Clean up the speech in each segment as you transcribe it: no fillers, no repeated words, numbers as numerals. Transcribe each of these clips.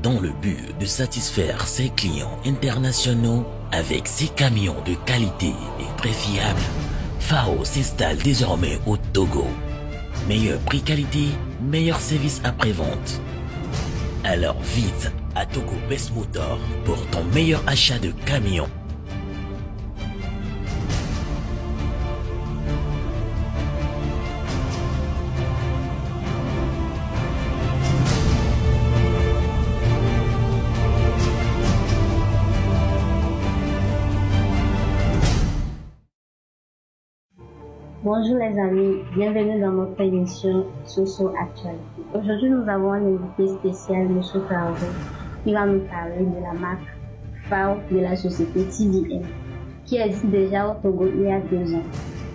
Dans le but de satisfaire ses clients internationaux avec ses camions de qualité et très fiables, FAO s'installe désormais au Togo. Meilleur prix qualité, meilleur service après-vente. Alors vite à Togo Best Motor pour ton meilleur achat de camions. Bonjour les amis, bienvenue dans notre émission Soso Actualité. Aujourd'hui nous avons un invité spécial, M. Traoré, qui va nous parler de la marque FAO de la société TBM, qui existe déjà au Togo il y a 2 ans.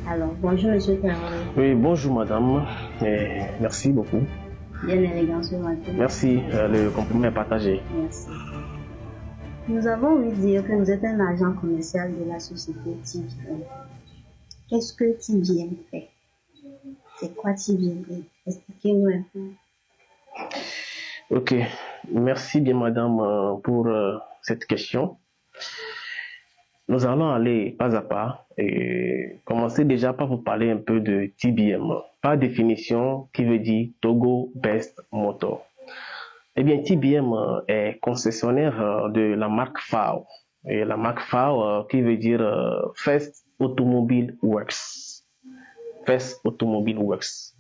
Alors, bonjour M. Traoré. Oui, bonjour madame, et merci beaucoup. Bien élégant ce matin. Merci, le compliment est partagé. Merci. Nous avons ouï dire que vous êtes un agent commercial de la société TBM. Qu'est-ce que TBM fait? C'est quoi TBM? Expliquez-nous un peu. Ok, merci bien madame pour cette question. Nous allons aller pas à pas et commencer déjà par vous parler un peu de TBM. Par définition, qui veut dire Togo Best Motor. Eh bien, TBM est concessionnaire de la marque FAO. Et la marque FAO qui veut dire First Automobile Works. First Automobile Works.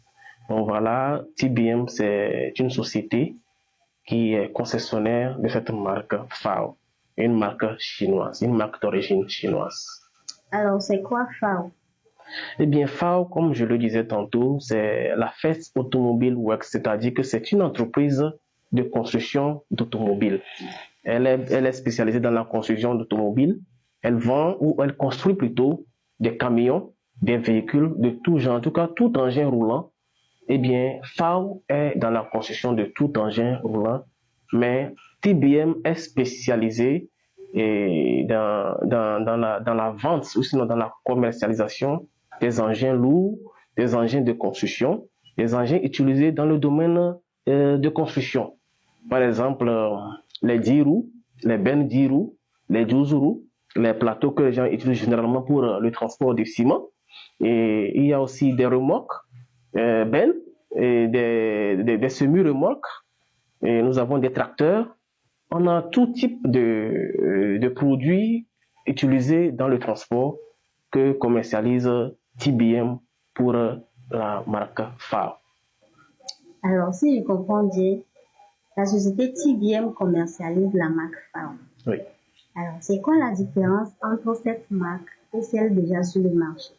Donc voilà, TBM c'est une société qui est concessionnaire de cette marque FAO. Une marque chinoise, une marque d'origine chinoise. Alors, c'est quoi FAO? Eh bien, FAO, comme je le disais tantôt, c'est la First Automobile Works, c'est-à-dire que c'est une entreprise de construction d'automobiles. Elle est spécialisée dans la construction d'automobiles. Elle vend ou elle construit plutôt des camions, des véhicules de tout genre, en tout cas tout engin roulant. Eh bien, FAO est dans la construction de tout engin roulant, mais TBM est spécialisé dans la vente ou sinon dans la commercialisation des engins lourds, des engins de construction, des engins utilisés dans le domaine de construction. Par exemple, les 10 roues, les bennes 10 roues, les 12 roues, les plateaux que les gens utilisent généralement pour le transport du ciment. Et il y a aussi des remorques, bennes, et des semi-remorques. Et nous avons des tracteurs. On a tout type de produits utilisés dans le transport que commercialise TBM pour la marque FAO. Alors, si je comprends bien, la société TBM commercialise la marque FAO. Oui. Alors, c'est quoi la différence entre cette marque et celle déjà sur le marché?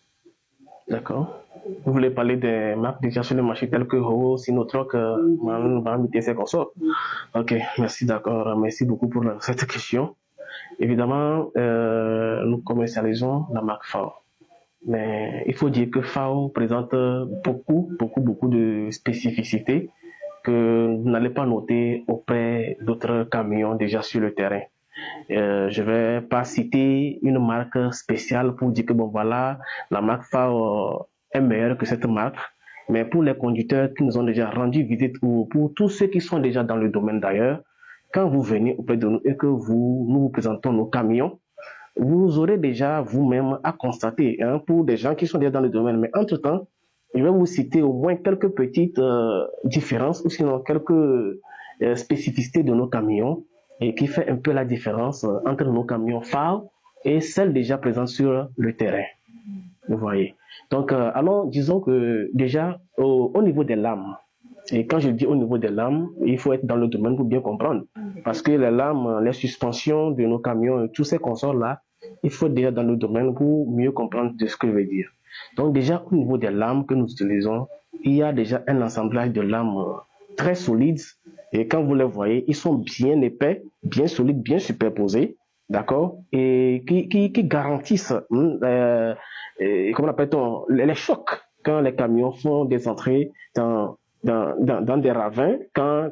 D'accord. Vous voulez parler des marques déjà sur le marché telles que Ho, Sinotruk, MAN, BTC consorts? Ok, merci, d'accord. Merci beaucoup pour cette question. Évidemment, nous commercialisons la marque FAO. Mais il faut dire que FAO présente beaucoup de spécificités que vous n'allez pas noter auprès d'autres camions déjà sur le terrain. Je vais pas citer une marque spéciale pour dire que bon voilà, la marque FAO est meilleure que cette marque. Mais pour les conducteurs qui nous ont déjà rendu visite ou pour tous ceux qui sont déjà dans le domaine d'ailleurs, quand vous venez auprès de nous et que nous vous présentons nos camions, vous aurez déjà vous-même à constater, pour des gens qui sont déjà dans le domaine. Mais entre-temps, je vais vous citer au moins quelques petites différences ou sinon quelques spécificités de nos camions et qui fait un peu la différence entre nos camions FAO et celles déjà présentes sur le terrain. Vous voyez. Donc, alors, disons que déjà, au niveau des lames, et quand je dis au niveau des lames, il faut être dans le domaine pour bien comprendre. Parce que les lames, les suspensions de nos camions, tous ces consorts-là, il faut être déjà dans le domaine pour mieux comprendre de ce que je veux dire. Donc déjà, au niveau des lames que nous utilisons, il y a déjà un assemblage de lames très solides. Et quand vous les voyez, ils sont bien épais, bien solides, bien superposés, d'accord, et qui garantissent, comment appelle-t-on, les chocs quand les camions font des entrées dans des ravins, quand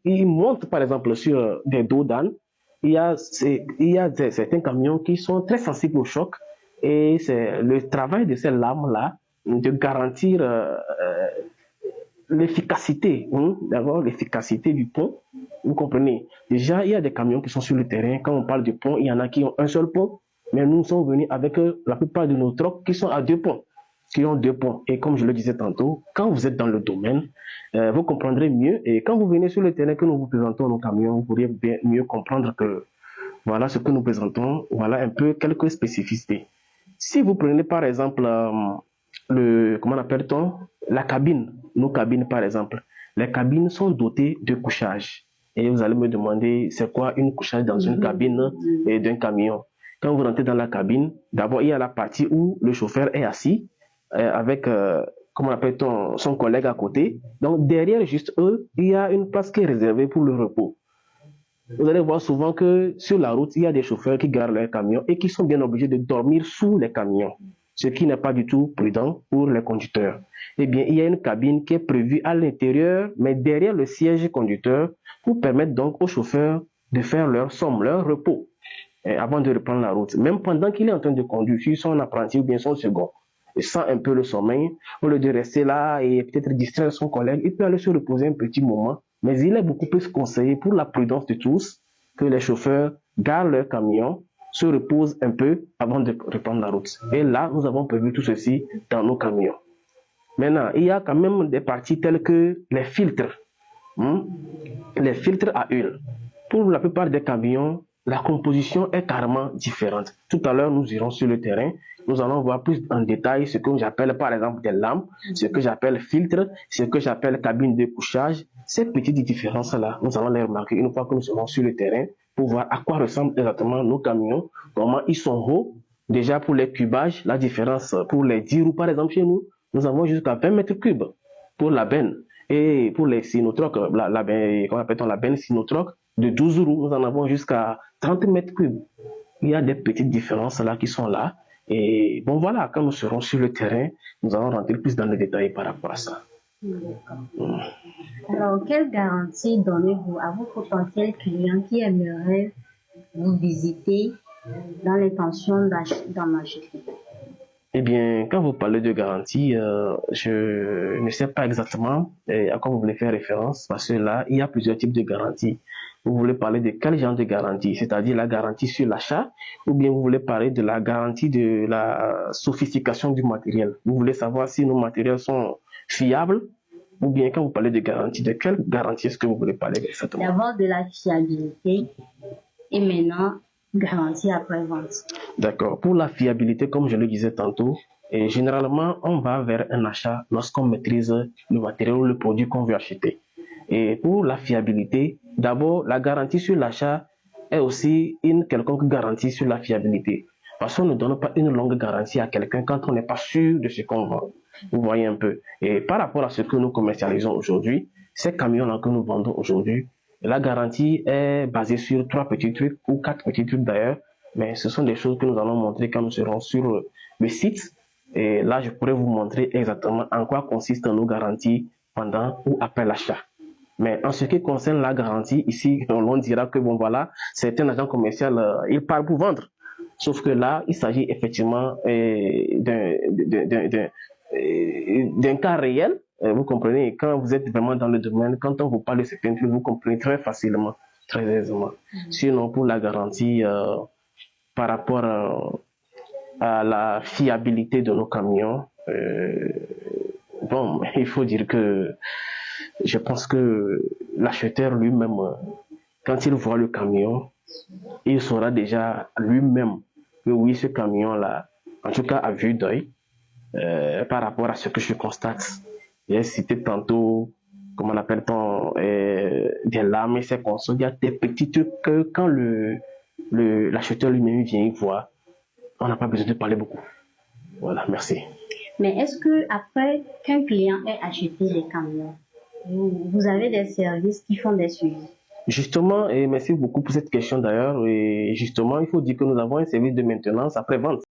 ils montent par exemple sur des dos d'âne, il y a certains camions qui sont très sensibles au choc et c'est le travail de ces lames-là de garantir l'efficacité, d'abord l'efficacité du pont. Vous comprenez? Déjà, il y a des camions qui sont sur le terrain. Quand on parle de pont, il y en a qui ont un seul pont, mais nous sommes venus avec la plupart de nos trocs qui sont à 2 ponts, qui ont 2 ponts. Et comme je le disais tantôt, quand vous êtes dans le domaine, vous comprendrez mieux. Et quand vous venez sur le terrain, que nous vous présentons nos camions, vous pourriez bien mieux comprendre que voilà ce que nous présentons, voilà un peu quelques spécificités. Si vous prenez par exemple comment appelle-t-on, la cabine, nos cabines par exemple, les cabines sont dotées de couchage. Et vous allez me demander, c'est quoi une couchage dans une cabine d'un camion? Quand vous rentrez dans la cabine, d'abord il y a la partie où le chauffeur est assis avec, comment appelle-t-on, son collègue à côté. Donc derrière juste eux, il y a une place qui est réservée pour le repos. Vous allez voir souvent que sur la route, il y a des chauffeurs qui gardent leurs camions et qui sont bien obligés de dormir sous les camions, ce qui n'est pas du tout prudent pour les conducteurs. Eh bien, il y a une cabine qui est prévue à l'intérieur, mais derrière le siège conducteur, pour permettre donc aux chauffeurs de faire leur somme, leur repos, avant de reprendre la route. Même pendant qu'il est en train de conduire, sur son apprenti ou bien son second, et sent un peu le sommeil, au lieu de rester là et peut-être distraire son collègue, il peut aller se reposer un petit moment. Mais il est beaucoup plus conseillé pour la prudence de tous que les chauffeurs gardent leur camion, se reposent un peu avant de reprendre la route. Et là, nous avons prévu tout ceci dans nos camions. Maintenant, il y a quand même des parties telles que les filtres. Les filtres à huile. Pour la plupart des camions, la composition est carrément différente. Tout à l'heure, nous irons sur le terrain. Nous allons voir plus en détail ce que j'appelle par exemple des lampes, ce que j'appelle filtre, ce que j'appelle cabine de couchage. Ces petites différences-là, nous allons les remarquer une fois que nous serons sur le terrain pour voir à quoi ressemblent exactement nos camions, comment ils sont hauts. Déjà pour les cubages, la différence pour les 10 roues par exemple chez nous, nous avons jusqu'à 20 mètres cubes pour la benne. Et pour les sinotrocs, comment appelle-t-on la benne sinotroc, de 12 roues, nous en avons jusqu'à 30 mètres cubes. Il y a des petites différences là qui sont là. Et bon voilà, quand nous serons sur le terrain, nous allons rentrer plus dans les détails par rapport à ça. Alors, quelle garantie donnez-vous à vos potentiels clients qui aimeraient vous visiter dans l'intention d'en acheter? Eh bien, quand vous parlez de garantie, je ne sais pas exactement à quoi vous voulez faire référence, parce que là, il y a plusieurs types de garanties. Vous voulez parler de quel genre de garantie? C'est-à-dire la garantie sur l'achat, ou bien vous voulez parler de la garantie de la sophistication du matériel? Vous voulez savoir si nos matériels sont fiables, ou bien quand vous parlez de garantie, de quelle garantie est-ce que vous voulez parler exactement? D'abord de la fiabilité, et maintenant garantie après-vente. D'accord. Pour la fiabilité, comme je le disais tantôt, et généralement, on va vers un achat lorsqu'on maîtrise le matériel ou le produit qu'on veut acheter. Et pour la fiabilité, d'abord, la garantie sur l'achat est aussi une quelconque garantie sur la fiabilité. Parce qu'on ne donne pas une longue garantie à quelqu'un quand on n'est pas sûr de ce qu'on vend. Vous voyez un peu. Et par rapport à ce que nous commercialisons aujourd'hui, ces camions-là que nous vendons aujourd'hui, la garantie est basée sur 3 petits trucs ou 4 petits trucs d'ailleurs. Mais ce sont des choses que nous allons montrer quand nous serons sur le site. Et là, je pourrais vous montrer exactement en quoi consistent nos garanties pendant ou après l'achat. Mais en ce qui concerne la garantie, ici, on dira que bon voilà, c'est un agent commercial, il parle pour vendre. Sauf que là, il s'agit effectivement d'un cas réel. Vous comprenez, quand vous êtes vraiment dans le domaine, quand on vous parle de certains trucs, vous comprenez très facilement, très aisément. Sinon, pour la garantie, par rapport à la fiabilité de nos camions, bon, il faut dire que je pense que l'acheteur lui-même, quand il voit le camion, il saura déjà lui-même que oui, ce camion-là, en tout cas à vue d'œil, par rapport à ce que je constate. J'ai cité tantôt, comment on appelle-t-on, des lames et ces consoles. Il y a des petits trucs que quand l'acheteur lui-même vient y voir, on n'a pas besoin de parler beaucoup. Voilà, merci. Mais est-ce que après qu'un client ait acheté des camions, vous avez des services qui font des suivis? Justement, et merci beaucoup pour cette question d'ailleurs, et justement, il faut dire que nous avons un service de maintenance après-vente.